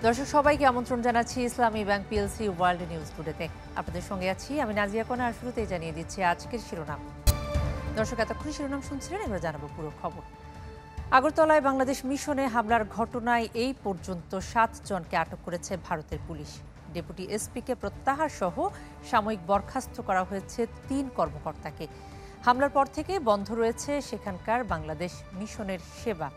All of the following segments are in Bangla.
দর্শক সবাইকে আমন্ত্রণ জানাচ্ছি ইসলামী ব্যাংক পিএলসি ওয়ার্ল্ড নিউজ টুডেতে। আপনাদের সঙ্গে আছি আমি নাজিয়া কোনা। আর শুরুতেই জানিয়ে দিচ্ছি আজকের শিরোনাম। দর্শক এতক্ষণ শিরোনাম শুনছিলেন, এবার জানাবো পুরো খবর। আগরতলায় বাংলাদেশ মিশনে হামলার ঘটনায় এই পর্যন্ত 7 জনকে আটক করেছে ভারতের পুলিশ। ডেপুটি এসপিকে প্রত্যাহার সহ সাময়িক বরখাস্ত করা হয়েছে 3 কর্মকর্তাকে। হামলার পর থেকে বন্ধ রয়েছে সেখানকার বাংলাদেশ মিশনের সেবা।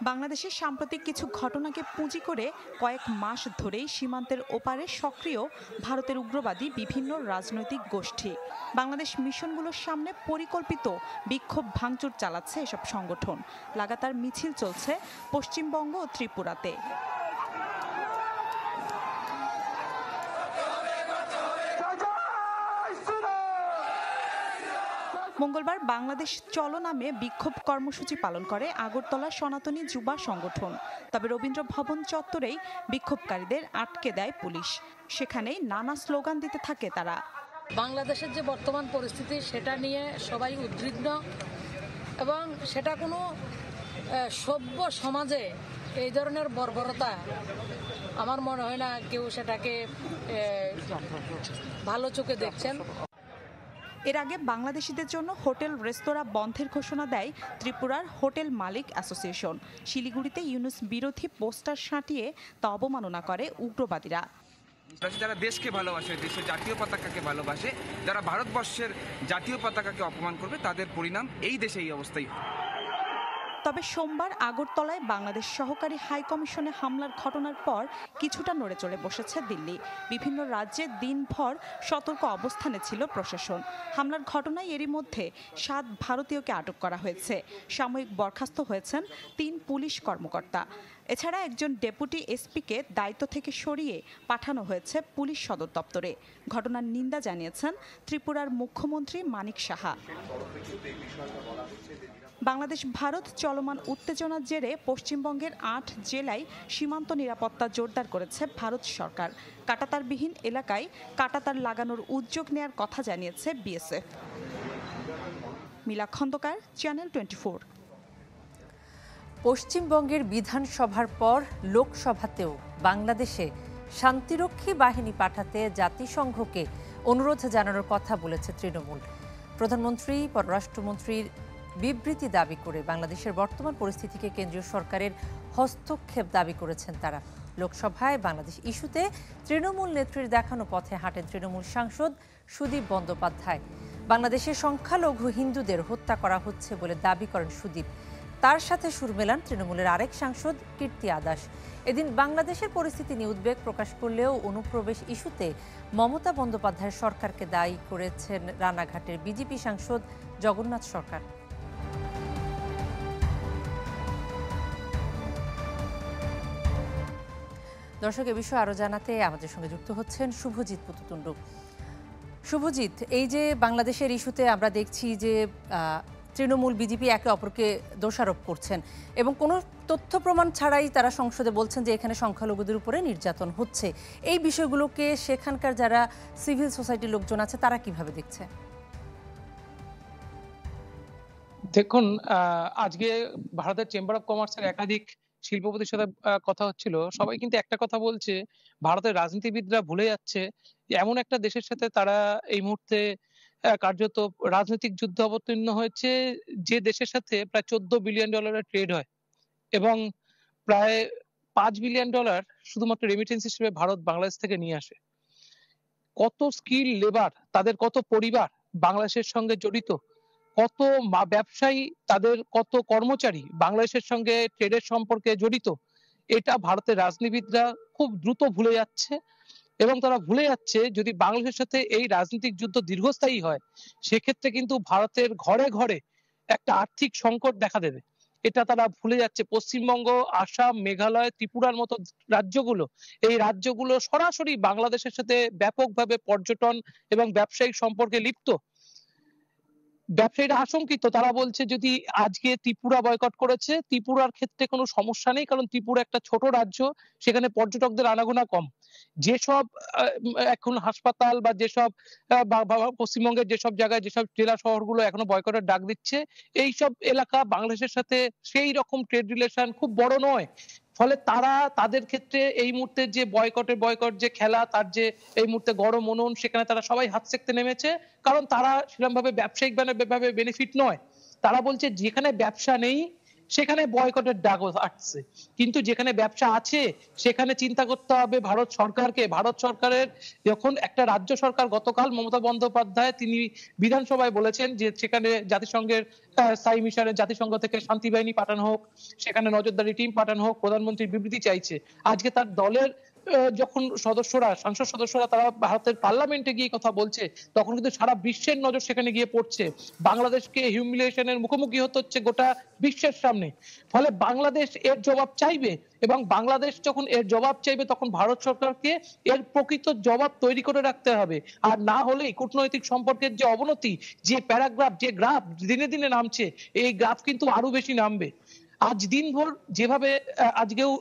বাংলাদেশের সাম্প্রতিক কিছু ঘটনাকে পুঁজি করে কয়েক মাস ধরেই সীমান্তের ওপারে সক্রিয় ভারতের উগ্রবাদী বিভিন্ন রাজনৈতিক গোষ্ঠী। বাংলাদেশ মিশনগুলোর সামনে পরিকল্পিত বিক্ষোভ ভাঙচুর চালাচ্ছে এসব সংগঠন। লাগাতার মিছিল চলছে পশ্চিমবঙ্গ ও ত্রিপুরাতে। মঙ্গলবার বাংলাদেশ চলো নামে বিক্ষোভ কর্মসূচি পালন করে আগরতলা সনাতনী যুবা সংগঠন। তবে রবীন্দ্র ভবন চত্বরেই বিক্ষোভকারীদের আটকে দেয় পুলিশ। সেখানেই নানা স্লোগান দিতে থাকে তারা। বাংলাদেশের যে বর্তমান পরিস্থিতি সেটা নিয়ে সবাই উদ্বিগ্ন, এবং সেটা কোনো সভ্য সমাজে এই ধরনের বর্বরতা আমার মনে হয় না কেউ সেটাকে ভালো চোখে দেখছেন। এর আগে বাংলাদেশিদের জন্য হোটেল রেস্তোরাঁ বন্ধের ঘোষণা দেয় ত্রিপুরার হোটেল মালিক অ্যাসোসিয়েশন। শিলিগুড়িতে ইউনুস বিরোধী পোস্টার সাঁটিয়ে তা অবমাননা করে উগ্রবাদীরা। যারা দেশকে ভালোবাসে, দেশের জাতীয় পতাকাকে ভালোবাসে, যারা ভারতবর্ষের জাতীয় পতাকাকে অপমান করবে, তাদের পরিণাম এই দেশে এই অবস্থায়। তবে সোমবার আগরতলায় বাংলাদেশ সহকারী হাই কমিশনে হামলার ঘটনার পর কিছুটা নড়ে চড়ে বসেছে দিল্লি। বিভিন্ন রাজ্যে দিনভর সতর্ক অবস্থানে ছিল প্রশাসন। হামলার ঘটনায় এরই মধ্যে 7 ভারতীয়কে আটক করা হয়েছে। সাময়িক বরখাস্ত হয়েছেন 3 পুলিশ কর্মকর্তা। এছাড়া একজন ডেপুটি এসপিকে দায়িত্ব থেকে সরিয়ে পাঠানো হয়েছে পুলিশ সদর দপ্তরে। ঘটনার নিন্দা জানিয়েছেন ত্রিপুরার মুখ্যমন্ত্রী মানিক সাহা। বাংলাদেশ ভারত চলমান উত্তেজনার জেরে পশ্চিমবঙ্গের 8 জেলায় সীমান্ত নিরাপত্তা জোরদার করেছে ভারত সরকার। কাঁটাতারবিহীন এলাকায় কাঁটাতার লাগানোর উদ্যোগ নেয়ার কথা জানিয়েছে বিএসএফ। মিলা খন্দকার, চ্যানেল 24। পশ্চিমবঙ্গের বিধানসভার পর লোকসভাতেও বাংলাদেশে শান্তিরক্ষী বাহিনী পাঠাতে জাতিসংঘকে অনুরোধ জানানোর কথা বলেছে তৃণমূল। প্রধানমন্ত্রী, পররাষ্ট্রমন্ত্রীর বিবৃতি দাবি করে বাংলাদেশের বর্তমান পরিস্থিতিকে কেন্দ্রীয় সরকারের হস্তক্ষেপ দাবি করেছেন তারা। লোকসভায় বাংলাদেশ ইস্যুতে তৃণমূল নেত্রীর দেখানো পথে হাঁটেন তৃণমূল সাংসদ সুদীপ বন্দ্যোপাধ্যায়। বাংলাদেশের সংখ্যালঘু হিন্দুদের হত্যা করা হচ্ছে বলে দাবি করেন সুদীপ। তার সাথে সুর মেলান তৃণমূলের আরেক সাংসদ কীর্তি আদাস। এদিন বাংলাদেশের পরিস্থিতি নিয়ে উদ্বেগ প্রকাশ করলেও অনুপ্রবেশ ইস্যুতে মমতা বন্দ্যোপাধ্যায়ের সরকারকে দায়ী করেছেন রানাঘাটের বিজেপি সাংসদ জগন্নাথ সরকার। দর্শক, এ বিষয়ে আরও জানাতে আমাদের সঙ্গে যুক্ত হচ্ছেন শুভজিৎ পুততুণ্ড। শুভজিৎ, এই যে বাংলাদেশের ইস্যুতে আমরা দেখছি যে তৃণমূল বিজেপি একে অপরকে দোষারোপ করছেন এবং কোনো তথ্য প্রমাণ ছাড়াই তারা সংসদে বলছেন যে এখানে সংখ্যালঘুদের উপরে নির্যাতন হচ্ছে। এই বিষয়গুলোকে সেখানকার যারা সিভিল সোসাইটির লোকজন আছে তারা কিভাবে দেখছে? দেখুন, আজকে ভারতের চেম্বার অফ কমার্সের একাধিক শিল্পপতির সাথে কথা হচ্ছিল। সবাই কিন্তু একটা কথা বলছে, ভারতের রাজনীতিবিদরা ভুলে যাচ্ছে এমন একটা দেশের সাথে তারা এই মুহূর্তে কার্যত রাজনৈতিক যুদ্ধ অবতীর্ণ হয়েছে, যে দেশের সাথে প্রায় $14 বিলিয়ন ট্রেড হয় এবং প্রায় $5 বিলিয়ন শুধুমাত্র রেমিটেন্স হিসেবে ভারত বাংলাদেশ থেকে নিয়ে আসে। কত স্কিল লেবার, তাদের কত পরিবার বাংলাদেশের সঙ্গে জড়িত, কত ব্যবসায়ী, তাদের কত কর্মচারী বাংলাদেশের সঙ্গে ট্রেডের সম্পর্কে জড়িত, এটা ভারতের রাজনীতিবিদরা খুব দ্রুত ভুলে যাচ্ছে। এবং তারা ভুলে যাচ্ছে যদি বাংলাদেশের সাথে এই রাজনৈতিক যুদ্ধ দীর্ঘস্থায়ী হয়, সেক্ষেত্রে কিন্তু ভারতের ঘরে ঘরে একটা আর্থিক সংকট দেখা দেবে। এটা তারা ভুলে যাচ্ছে। পশ্চিমবঙ্গ, আসাম, মেঘালয়, ত্রিপুরার মতো রাজ্যগুলো, এই রাজ্যগুলো সরাসরি বাংলাদেশের সাথে ব্যাপকভাবে পর্যটন এবং ব্যবসায়িক সম্পর্কে লিপ্ত। ব্যবসায়ীরা আশঙ্কিত, তারা বলছে যদি আজকে ত্রিপুরা বয়কট করেছে, ত্রিপুরার ক্ষেত্রে কোনো সমস্যা নেই, কারণ ত্রিপুরা একটা ছোট রাজ্য, সেখানে পর্যটকদের আনাগোনা কম। যেসব এখন হাসপাতাল বা যেসব পশ্চিমবঙ্গের যেসব জায়গায় যেসব জেলা শহরগুলো এখনো বয়কটের ডাক দিচ্ছে, এইসব এলাকা বাংলাদেশের সাথে সেই রকম ট্রেড রিলেশন খুব বড় নয়। ফলে তারা তাদের ক্ষেত্রে এই মুহূর্তে যে বয়কট যে খেলা, তার যে এই মুহূর্তে গরম মনন, সেখানে তারা সবাই হাত সেঁকতে নেমেছে, কারণ তারা সেরকমভাবে ব্যবসায়িক ভাবে বেনিফিট নয়। তারা বলছে যেখানে ব্যবসা নেই সেখানে বয়কটের ডাক আসছে, কিন্তু যেখানে ব্যবসা আছে সেখানে চিন্তা করতে হবে ভারত সরকারকে। ভারত সরকারের যখন একটা রাজ্য সরকার, গতকাল মমতা বন্দ্যোপাধ্যায় তিনি বিধানসভায় বলেছেন যে সেখানে জাতিসংঘের স্থায়ী মিশনে জাতিসংঘ থেকে শান্তি বাহিনী পাঠানো হোক, সেখানে নজরদারি টিম পাঠানো হোক, প্রধানমন্ত্রীর বিবৃতি চাইছে। আজকে তার দলের যখন সংসদ সদস্যরা তারা ভারতের পার্লামেন্টে গিয়ে কথা বলছে, তখন কিন্তু সারা বিশ্বের নজর সেখানে গিয়ে পড়ছে। বাংলাদেশকে হিউমিলিয়েশনের মুখোমুখি হতে হচ্ছে গোটা বিশ্বের সামনে। ফলে বাংলাদেশ এর জবাব চাইবে, এবং বাংলাদেশ যখন এর জবাব চাইবে তখন ভারত সরকারকে এর প্রকৃত জবাব তৈরি করে রাখতে হবে। আর না হলে কূটনৈতিক সম্পর্কের যে অবনতি, যে প্যারাগ্রাফ, যে গ্রাফ দিনে দিনে নামছে, এই গ্রাফ কিন্তু আরো বেশি নামবে। আজ দিনভর যেভাবে আজকেও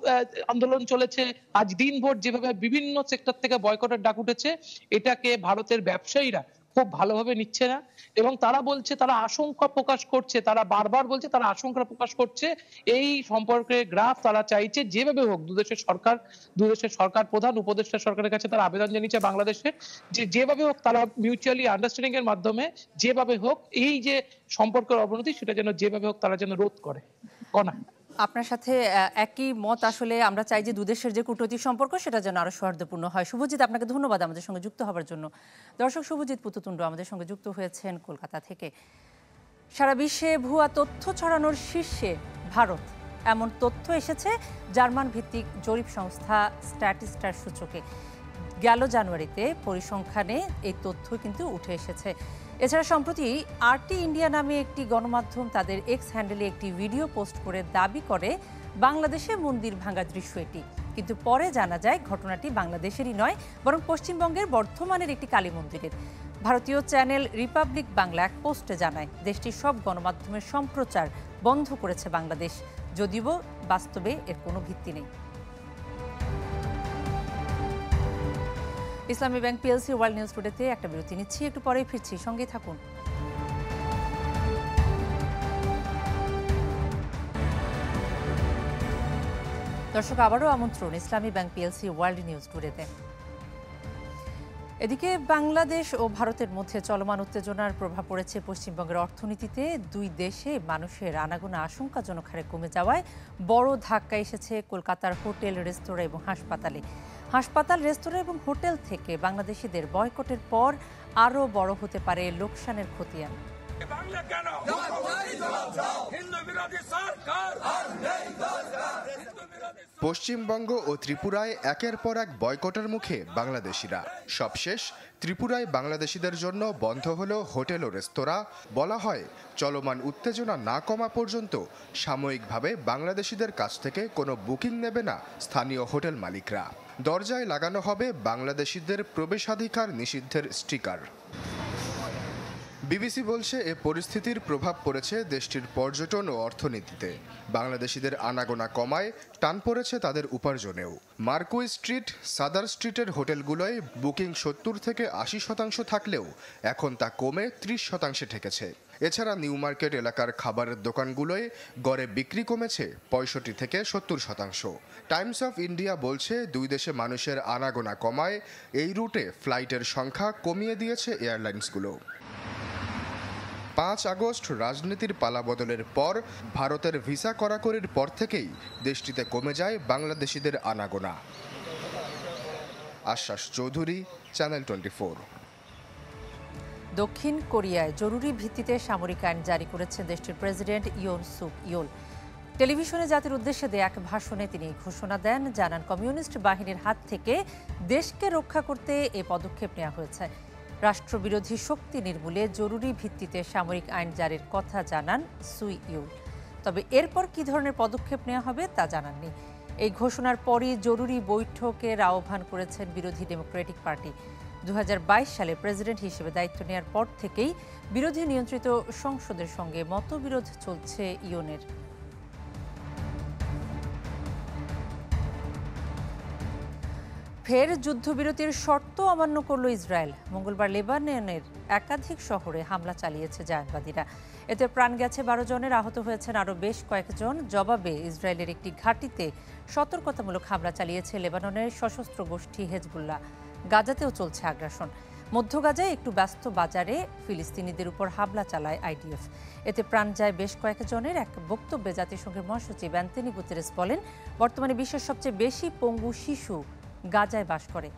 আন্দোলন চলেছে, আজ দিনভর যেভাবে বিভিন্ন সেক্টর থেকে বয়কটের ডাক উঠেছে, এটাকে ভারতের ব্যবসায়ীরা খুব ভালোভাবে নিচ্ছে না, এবং তারা বলছে, তারা আশঙ্কা প্রকাশ করছে, তারা বারবার বলছে তারা আশঙ্কা প্রকাশ করছে এই সম্পর্কে গ্রাফ তারা চাইছে যেভাবে হোক। দুদেশের সরকার প্রধান, উপদেষ্টা সরকারের কাছে তারা আবেদন জানিয়েছে বাংলাদেশের, যে যেভাবে হোক তারা মিউচুয়ালি আন্ডারস্ট্যান্ডিং এর মাধ্যমে যেভাবে হোক এই যে সম্পর্কের অবনতি, সেটা যেন যেভাবে হোক তারা যেন রোধ করে। কনা, আপনার সাথে একই মত। আসলে আমরা চাই যে দুদেশের যে কূটনৈতিক সম্পর্ক সেটা যেন আরো সৌহার্দ্যপূর্ণ হয়। শুভজিৎ, আপনাকে ধন্যবাদ আমাদের সঙ্গে যুক্ত হওয়ার জন্য। দর্শক, শুভজিৎ পুততুণ্ড আমাদের সঙ্গে যুক্ত হয়েছেন কলকাতা থেকে। সারা বিশ্বে ভুয়া তথ্য ছড়ানোর শীর্ষে ভারত, এমন তথ্য এসেছে জার্মান ভিত্তিক জরিপ সংস্থা স্ট্যাটিস্টার সূচকে। গেল জানুয়ারিতে পরিসংখ্যানে এই তথ্য কিন্তু উঠে এসেছে। এছাড়া সম্প্রতি আরটি ইন্ডিয়া নামে একটি গণমাধ্যম তাদের এক্স হ্যান্ডেলে একটি ভিডিও পোস্ট করে দাবি করে বাংলাদেশে মন্দির ভাঙা দৃশ্য এটি, কিন্তু পরে জানা যায় ঘটনাটি বাংলাদেশেরই নয়, বরং পশ্চিমবঙ্গের বর্ধমানের একটি কালী মন্দিরের। ভারতীয় চ্যানেল রিপাবলিক বাংলা এক পোস্টে জানায় দেশটির সব গণমাধ্যমের সম্প্রচার বন্ধ করেছে বাংলাদেশ, যদিও বাস্তবে এর কোনো ভিত্তি নেই। ইসলামী ব্যাংক পিএলসি ওয়ার্ল্ড নিউজ টুডেতে একটা বিরতি নিচ্ছি, একটু পরেই ফিরছি, সঙ্গেই থাকুন। দর্শক, আবারও আমন্ত্রণ ইসলামী ব্যাংক পিএলসি ওয়ার্ল্ড নিউজ টুডেতে। এদিকে বাংলাদেশ ও ভারতের মধ্যে চলমান উত্তেজনার প্রভাব পড়েছে পশ্চিমবঙ্গের অর্থনীতিতে। দুই দেশে মানুষের আনাগোনা আশঙ্কাজনক হারে কমে যাওয়ায় বড় ধাক্কা এসেছে কলকাতার হোটেল, রেস্তোরাঁ এবং হাসপাতালে। হাসপাতাল, রেস্তোরাঁ এবং হোটেল থেকে বাংলাদেশিদের বয়কটের পর আরও বড় হতে পারে লোকসানের খতিয়ান। পশ্চিমবঙ্গ ও ত্রিপুরায় একের পর এক বয়কটের মুখে বাংলাদেশিরা। সবশেষ ত্রিপুরায় বাংলাদেশিদের জন্য বন্ধ হলো হোটেল ও রেস্তোরাঁ। বলা হয় চলমান উত্তেজনা না কমা পর্যন্ত সাময়িকভাবে বাংলাদেশিদের কাছ থেকে কোনো বুকিং নেবে না স্থানীয় হোটেল মালিকরা। দরজায় লাগানো হবে বাংলাদেশিদের প্রবেশাধিকার নিষিদ্ধের স্টিকার। বিবিসি বলছে এ পরিস্থিতির প্রভাব পড়েছে দেশটির পর্যটন ও অর্থনীতিতে। বাংলাদেশিদের আনাগোনা কমায় টান পড়েছে তাদের উপার্জনেও। মার্কুই স্ট্রিট, সাদার স্ট্রিটের হোটেলগুলোয় বুকিং 70 থেকে 80% থাকলেও এখন তা কমে 30% ঠেকেছে। এছাড়া নিউ মার্কেট এলাকার খাবারের দোকানগুলোয় গড়ে বিক্রি কমেছে 65 থেকে 70%। টাইমস অফ ইন্ডিয়া বলছে দুই দেশে মানুষের আনাগোনা কমায় এই রুটে ফ্লাইটের সংখ্যা কমিয়ে দিয়েছে এয়ারলাইন্সগুলো। 5 আগস্ট রাজনীতির পালাবদলের পর ভারতের ভিসা কড়াকড়ির পর থেকেই দেশটিতে কমে যায় বাংলাদেশিদের আনাগোনা। আশ্বাস চৌধুরী, চ্যানেল 24। দক্ষিণ কোরিয়ায় জরুরি ভিত্তিতে সামরিক আইন জারি করেছেন দেশটির প্রেসিডেন্ট ইয়ন সুক ইয়োল। টেলিভিশনে জাতির উদ্দেশ্যে দেয়া এক ভাষণে তিনি ঘোষণা দেন, জানান কমিউনিস্ট বাহিনীর হাত থেকে দেশকে রক্ষা করতে এ পদক্ষেপ নেওয়া হয়েছে। রাষ্ট্রবিরোধী শক্তি নির্মূলে জরুরি ভিত্তিতে সামরিক আইন জারির কথা জানান সুই ইউল। তবে এরপর কী ধরনের পদক্ষেপ নেওয়া হবে তা জানাননি। এই ঘোষণার পরই জরুরি বৈঠকের আহ্বান করেছেন বিরোধী ডেমোক্রেটিক পার্টি। 2022 সালে প্রেসিডেন্ট হিসেবে দায়িত্ব নেওয়ার পর থেকেই বিরোধী নিয়ন্ত্রিত সংসদের সঙ্গে মতবিরোধ চলছে ইয়নের। ফের যুদ্ধবিরতির শর্ত অমান্য করল ইসরায়েল। মঙ্গলবার লেবাননের একাধিক শহরে হামলা চালিয়েছে জায়নবাদীরা। এতে প্রাণ গেছে 12 জনের, আহত হয়েছেন আরও বেশ কয়েকজন। জবাবে ইসরায়েলের একটি ঘাঁটিতে সতর্কতামূলক হামলা চালিয়েছে লেবাননের সশস্ত্র গোষ্ঠী হেজবুল্লাহ। গাজাতেও চলছে আগ্রাসন। মধ্য গাজায় একটু ব্যস্ত বাজারে ফিলিস্তিনিদের উপর হামলা চালায় আইডিএফ। এতে প্রাণ যায় বেশ কয়েকজনের। এক বক্তব্যে জাতিসংঘের মহাসচিব অ্যান্তোনিও গুতেরেস বলেন, বর্তমানে বিশ্বের সবচেয়ে বেশি পঙ্গু শিশু গাজায় বাস করে।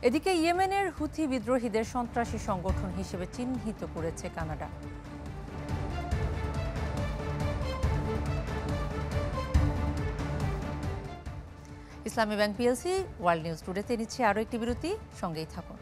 এদিকে ইয়েমেনের হুথি বিদ্রোহীদের সন্ত্রাসী সংগঠন হিসেবে চিহ্নিত করেছে কানাডা। ইসলামী ব্যাংক পিএলসি ওয়ার্ল্ড নিউজ টুডেতে নিচ্ছে আরও একটি বিরতি, সঙ্গেই থাকুন।